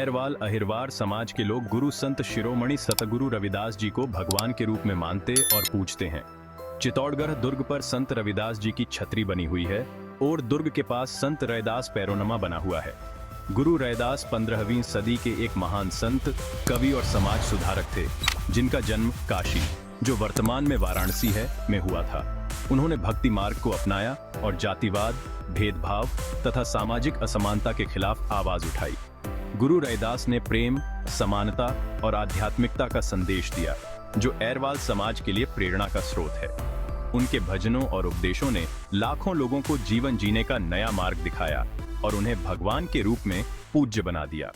एरवाल अहिरवार समाज के लोग गुरु संत शिरोमणि सतगुरु रविदास जी को भगवान के रूप में मानते और पूजते हैं। चित्तौड़गढ़ दुर्ग पर संत रविदास जी की छतरी बनी हुई है और दुर्ग के पास संत रैदास पैरोनमा बना हुआ है। गुरु रैदास 15वीं सदी के एक महान संत, कवि और समाज सुधारक थे, जिनका जन्म काशी, जो वर्तमान में वाराणसी है, में हुआ था। उन्होंने भक्ति मार्ग को अपनाया और जातिवाद, भेदभाव तथा सामाजिक असमानता के खिलाफ आवाज उठाई। गुरु रैदास ने प्रेम, समानता और आध्यात्मिकता का संदेश दिया, जो एरवाल समाज के लिए प्रेरणा का स्रोत है। उनके भजनों और उपदेशों ने लाखों लोगों को जीवन जीने का नया मार्ग दिखाया और उन्हें भगवान के रूप में पूज्य बना दिया।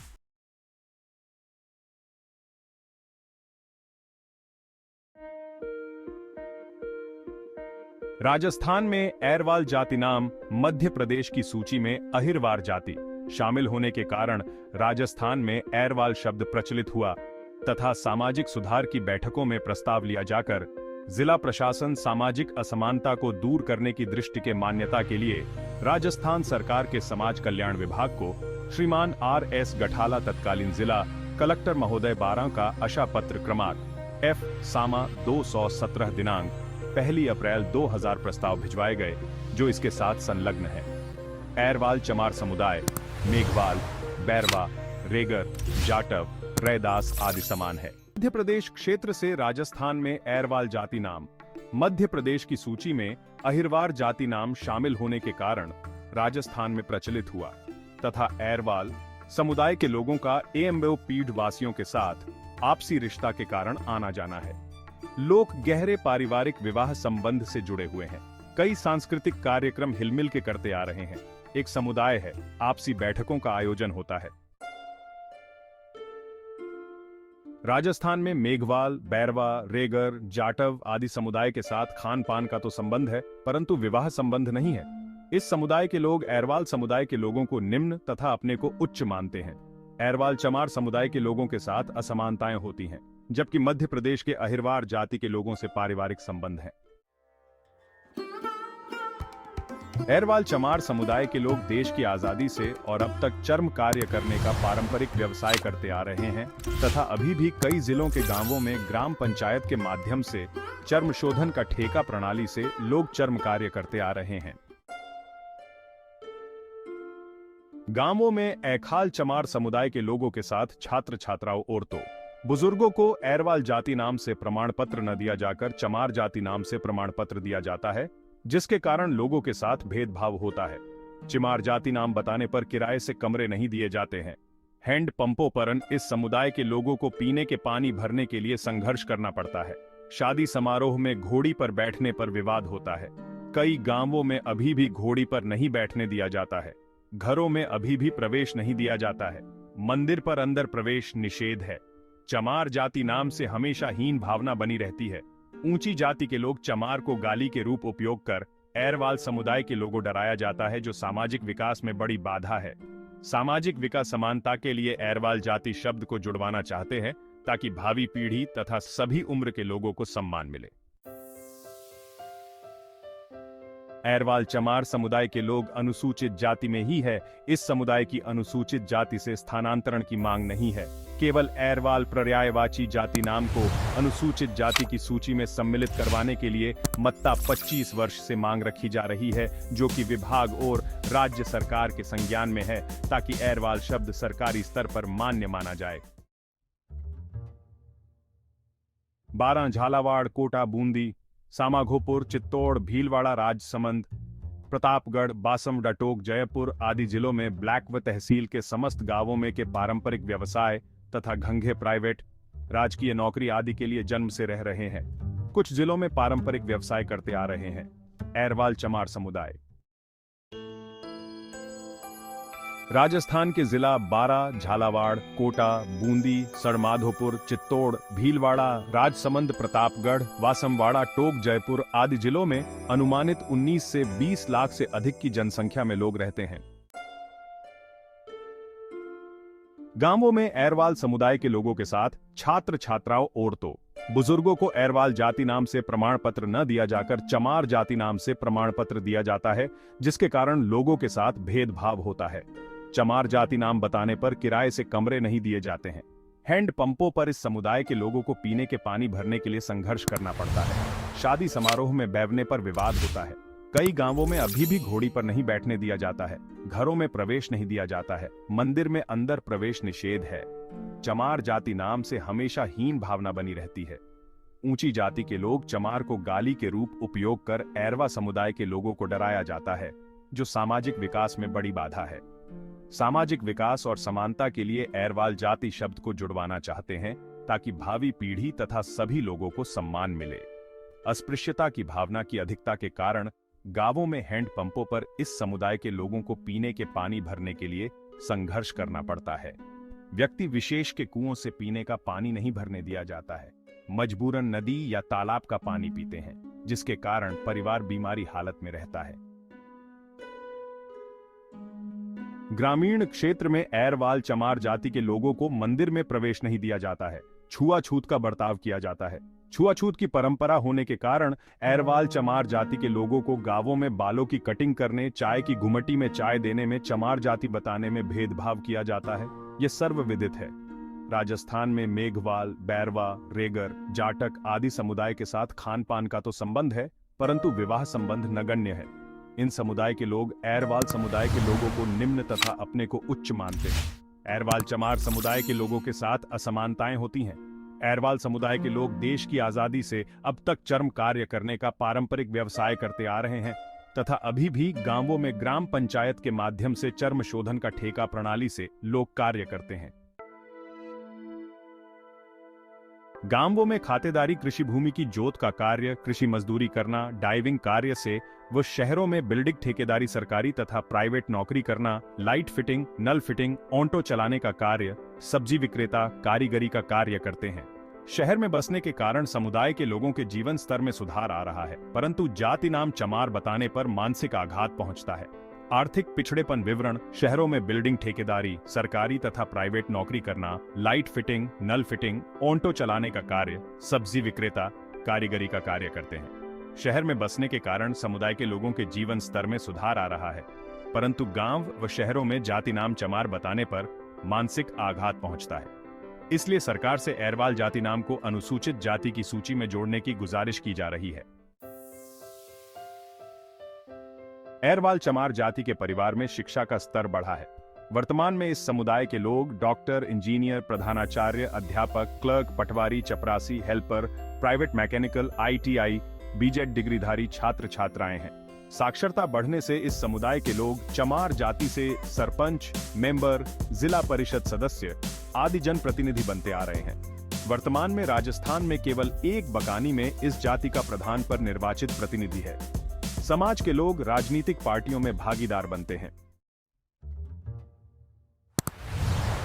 राजस्थान में एरवाल जाति नाम मध्य प्रदेश की सूची में अहिरवार जाति शामिल होने के कारण राजस्थान में एरवाल शब्द प्रचलित हुआ तथा सामाजिक सुधार की बैठकों में प्रस्ताव लिया जाकर जिला प्रशासन सामाजिक असमानता को दूर करने की दृष्टि के मान्यता के लिए राजस्थान सरकार के समाज कल्याण विभाग को श्रीमान R.S. गठाला तत्कालीन जिला कलेक्टर महोदय 12 का आशा पत्र क्रमांक F सामा 217 दिनांक 1 अप्रैल 2000 प्रस्ताव भिजवाए गए, जो इसके साथ संलग्न है। एरवाल चमार समुदाय मेघवाल, बैरवा, रेगर, जाटव, रैदास आदि समान है। मध्य प्रदेश क्षेत्र से राजस्थान में एरवाल जाति नाम मध्य प्रदेश की सूची में अहिरवार जाति नाम शामिल होने के कारण राजस्थान में प्रचलित हुआ तथा एरवाल समुदाय के लोगों का एम्बो पीढ़ वासियों के साथ आपसी रिश्ता के कारण आना जाना है। लोग गहरे पारिवारिक विवाह संबंध से जुड़े हुए हैं। कई सांस्कृतिक कार्यक्रम हिलमिल के करते आ रहे हैं। एक समुदाय है, आपसी बैठकों का आयोजन होता है। राजस्थान में मेघवाल, बैरवा, रेगर, जाटव आदि समुदाय के साथ खान पान का तो संबंध है, परंतु विवाह संबंध नहीं है। इस समुदाय के लोग एरवाल समुदाय के लोगों को निम्न तथा अपने को उच्च मानते हैं। एरवाल चमार समुदाय के लोगों के साथ असमानताएं होती हैं, जबकि मध्य प्रदेश के अहिरवार जाति के लोगों से पारिवारिक संबंध है। एरवाल चमार समुदाय के लोग देश की आजादी से और अब तक चर्म कार्य करने का पारंपरिक व्यवसाय करते आ रहे हैं तथा अभी भी कई जिलों के गांवों में ग्राम पंचायत के माध्यम से चर्म शोधन का ठेका प्रणाली से लोग चर्म कार्य करते आ रहे हैं। गांवों में ऐखाल चमार समुदाय के लोगों के साथ छात्र छात्राओं, औरतों, बुजुर्गों को एरवाल जाति नाम से प्रमाण पत्र न दिया जाकर चमार जाति नाम से प्रमाण पत्र दिया जाता है, जिसके कारण लोगों के साथ भेदभाव होता है। चिमार जाति नाम बताने पर किराए से कमरे नहीं दिए जाते हैं। हैंड पंपों पर इस समुदाय के लोगों को पीने के पानी भरने के लिए संघर्ष करना पड़ता है। शादी समारोह में घोड़ी पर बैठने पर विवाद होता है। कई गांवों में अभी भी घोड़ी पर नहीं बैठने दिया जाता है। घरों में अभी भी प्रवेश नहीं दिया जाता है। मंदिर पर अंदर प्रवेश निषेध है। चमार जाति नाम से हमेशा हीन भावना बनी रहती है। ऊंची जाति के लोग चमार को गाली के रूप उपयोग कर एरवाल समुदाय के लोगों डराया जाता है, जो सामाजिक विकास में बड़ी बाधा है। सामाजिक विकास समानता के लिए एरवाल जाति शब्द को जुड़वाना चाहते हैं ताकि भावी पीढ़ी तथा सभी उम्र के लोगों को सम्मान मिले। एरवाल चमार समुदाय के लोग अनुसूचित जाति में ही है। इस समुदाय की अनुसूचित जाति से स्थानांतरण की मांग नहीं है। केवल एरवाल पर्यायवाची जाति नाम को अनुसूचित जाति की सूची में सम्मिलित करवाने के लिए मत्ता 25 वर्ष से मांग रखी जा रही है, जो कि विभाग और राज्य सरकार के संज्ञान में है, ताकि एरवाल शब्द सरकारी स्तर पर मान्य माना जाए। 12 झालावाड़, कोटा, बूंदी, सामाघोपुर, चित्तौड़, भीलवाड़ा, राजसमंद, प्रतापगढ़, बासम, डटोक, जयपुर आदि जिलों में ब्लैक व तहसील के समस्त गांवों में के पारंपरिक व्यवसाय तथा घंघे प्राइवेट, राजकीय नौकरी आदि के लिए जन्म से रह रहे हैं। कुछ जिलों में पारंपरिक व्यवसाय करते आ रहे हैं। एरवाल चमार समुदाय राजस्थान के जिला बारां, झालावाड़, कोटा, बूंदी, सड़माधोपुर, चित्तौड़, भीलवाड़ा, राजसमंद, प्रतापगढ़, वासमवाड़ा, टोक, जयपुर आदि जिलों में अनुमानित 19 से 20 लाख से अधिक की जनसंख्या में लोग रहते हैं। गांवों में एरवाल समुदाय के लोगों के साथ छात्र छात्राओं, औरतों, बुजुर्गों को एरवाल जाति नाम से प्रमाण पत्र न दिया जाकर चमार जाति नाम से प्रमाण पत्र दिया जाता है, जिसके कारण लोगों के साथ भेदभाव होता है। चमार जाति नाम बताने पर किराए से कमरे नहीं दिए जाते हैं। हैंड पंपों पर इस समुदाय के लोगों को पीने के पानी भरने के लिए संघर्ष करना पड़ता है। शादी समारोह में बैठने पर विवाद होता है। कई गांवों में अभी भी घोड़ी पर नहीं बैठने दिया जाता है। घरों में प्रवेश नहीं दिया जाता है। मंदिर में अंदर प्रवेश निषेध है। चमार जाति नाम से हमेशा हीन भावना बनी रहती है। ऊंची जाति के लोग चमार को गाली के रूप उपयोग कर एरवा समुदाय के लोगों को डराया जाता है, जो सामाजिक विकास में बड़ी बाधा है। सामाजिक विकास और समानता के लिए एरवाल जाति शब्द को जुड़वाना चाहते हैं ताकि भावी पीढ़ी तथा सभी लोगों को सम्मान मिले। अस्पृश्यता की भावना की अधिकता के कारण गांवों में हैंड पंपों पर इस समुदाय के लोगों को पीने के पानी भरने के लिए संघर्ष करना पड़ता है। व्यक्ति विशेष के कुओं से पीने का पानी नहीं भरने दिया जाता है। मजबूरन नदी या तालाब का पानी पीते हैं, जिसके कारण परिवार बीमारी हालत में रहता है। ग्रामीण क्षेत्र में एरवाल चमार जाति के लोगों को मंदिर में प्रवेश नहीं दिया जाता है। छुआछूत का बर्ताव किया जाता है। छुआछूत की परंपरा होने के कारण एरवाल चमार जाति के लोगों को गांवों में बालों की कटिंग करने, चाय की घुमटी में चाय देने में चमार जाति बताने में भेदभाव किया जाता है। यह सर्वविदित है। राजस्थान में मेघवाल, बैरवा, रेगर, जाटक आदि समुदाय के साथ खान पान का तो संबंध है, परंतु विवाह संबंध नगण्य है। इन समुदाय के लोग एरवाल समुदाय के लोगों को निम्न तथा अपने को उच्च मानते हैं। एरवाल चमार समुदाय के लोगों के साथ असमानताएं होती हैं। एरवाल समुदाय के लोग देश की आजादी से अब तक चर्म कार्य करने का पारंपरिक व्यवसाय करते आ रहे हैं तथा अभी भी गांवों में ग्राम पंचायत के माध्यम से चर्म शोधन का ठेका प्रणाली से लोग कार्य करते हैं। गांवों में खातेदारी, कृषि भूमि की जोत का कार्य, कृषि मजदूरी करना, डाइविंग कार्य से वो शहरों में बिल्डिंग ठेकेदारी, सरकारी तथा प्राइवेट नौकरी करना, लाइट फिटिंग, नल फिटिंग, ऑटो चलाने का कार्य, सब्जी विक्रेता, कारीगरी का कार्य करते हैं। शहर में बसने के कारण समुदाय के लोगों के जीवन स्तर में सुधार आ रहा है, परंतु जाति नाम चमार बताने पर मानसिक आघात पहुंचता है। आर्थिक पिछड़ेपन विवरण: शहरों में बिल्डिंग ठेकेदारी, सरकारी तथा प्राइवेट नौकरी करना, लाइट फिटिंग, नल फिटिंग, ऑटो चलाने का कार्य, सब्जी विक्रेता, कारीगरी का कार्य करते हैं। शहर में बसने के कारण समुदाय के लोगों के जीवन स्तर में सुधार आ रहा है, परंतु गांव व शहरों में जाति नाम चमार बताने पर मानसिक आघात पहुंचता है। इसलिए सरकार से एरवाल जाति नाम को अनुसूचित जाति की सूची में जोड़ने की गुजारिश की जा रही है। एरवाल चमार जाति के परिवार में शिक्षा का स्तर बढ़ा है। वर्तमान में इस समुदाय के लोग डॉक्टर, इंजीनियर, प्रधानाचार्य, अध्यापक, क्लर्क, पटवारी, चपरासी, helper, private mechanical, ITI, BJED डिग्रीधारी छात्र छात्राएं हैं। साक्षरता बढ़ने से इस समुदाय के लोग चमार जाति से सरपंच, मेंबर, जिला परिषद सदस्य आदि जनप्रतिनिधि बनते आ रहे हैं। वर्तमान में राजस्थान में केवल एक बकानी में इस जाति का प्रधान पर निर्वाचित प्रतिनिधि है। समाज के लोग राजनीतिक पार्टियों में भागीदार बनते हैं।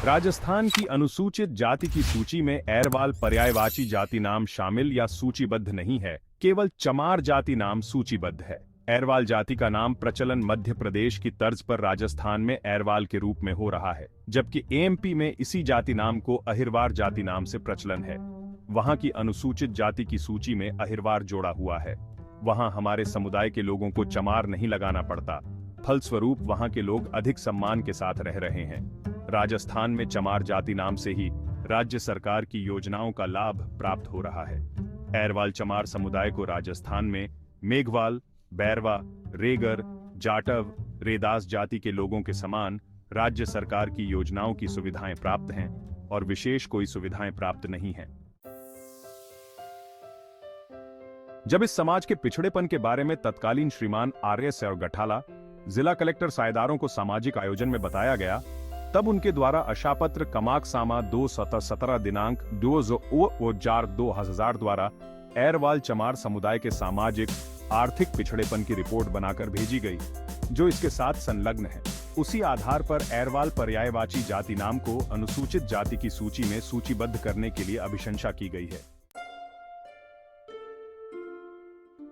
राजस्थान की अनुसूचित जाति की सूची में एरवाल पर्यायवाची जाति नाम शामिल या सूचीबद्ध नहीं है, केवल चमार जाति नाम सूचीबद्ध है। एरवाल जाति का नाम प्रचलन मध्य प्रदेश की तर्ज पर राजस्थान में एरवाल के रूप में हो रहा है, जबकि MP में इसी जाति नाम को अहिरवार जाति नाम से प्रचलन है। वहां की अनुसूचित जाति की सूची में अहिरवार जोड़ा हुआ है। वहां हमारे समुदाय के लोगों को चमार नहीं लगाना पड़ता, फलस्वरूप वहां के लोग अधिक सम्मान के साथ रह रहे हैं। राजस्थान में चमार जाति नाम से ही राज्य सरकार की योजनाओं का लाभ प्राप्त हो रहा है। एरवाल चमार समुदाय को राजस्थान में मेघवाल, बैरवा, रेगर, जाटव, रेदास जाति के लोगों के समान राज्य सरकार की योजनाओं की सुविधाएं प्राप्त हैं और विशेष कोई सुविधाएं प्राप्त नहीं हैं। जब इस समाज के पिछड़ेपन के बारे में तत्कालीन श्रीमान RS और गठाला, जिला कलेक्टर सायदारों को सामाजिक आयोजन में बताया गया, तब उनके द्वारा अशापत्र कमाक सामा 2/17 दिनांक 2/2000 द्वारा एरवाल चमार समुदाय के सामाजिक आर्थिक पिछड़ेपन की रिपोर्ट बनाकर भेजी गई, जो इसके साथ संलग्न है। उसी आधार पर एरवाल पर्यायवाची जाति नाम को अनुसूचित जाति की सूची में सूचीबद्ध करने के लिए अभिशंसा की गई है।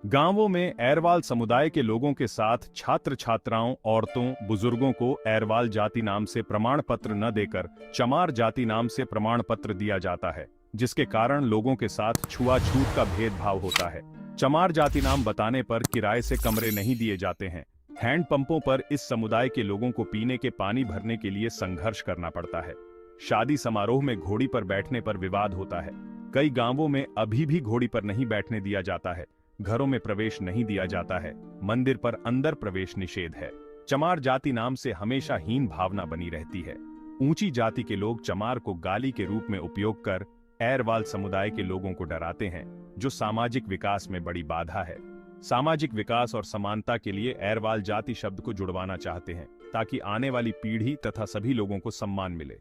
गांवों में एरवाल समुदाय के लोगों के साथ छात्र छात्राओं, औरतों, बुजुर्गों को एरवाल जाति नाम से प्रमाण पत्र न देकर चमार जाति नाम से प्रमाण पत्र दिया जाता है, जिसके कारण लोगों के साथ छुआछूत का भेदभाव होता है। चमार जाति नाम बताने पर किराए से कमरे नहीं दिए जाते हैं। हैंडपंपों पर इस समुदाय के लोगों को पीने के पानी भरने के लिए संघर्ष करना पड़ता है। शादी समारोह में घोड़ी पर बैठने पर विवाद होता है। कई गांवों में अभी भी घोड़ी पर नहीं बैठने दिया जाता है। घरों में प्रवेश नहीं दिया जाता है। मंदिर पर अंदर प्रवेश निषेध है। चमार जाति नाम से हमेशा हीन भावना बनी रहती है। ऊंची जाति के लोग चमार को गाली के रूप में उपयोग कर एरवाल समुदाय के लोगों को डराते हैं, जो सामाजिक विकास में बड़ी बाधा है। सामाजिक विकास और समानता के लिए एरवाल जाति शब्द को जुड़वाना चाहते हैं, ताकि आने वाली पीढ़ी तथा सभी लोगों को सम्मान मिले।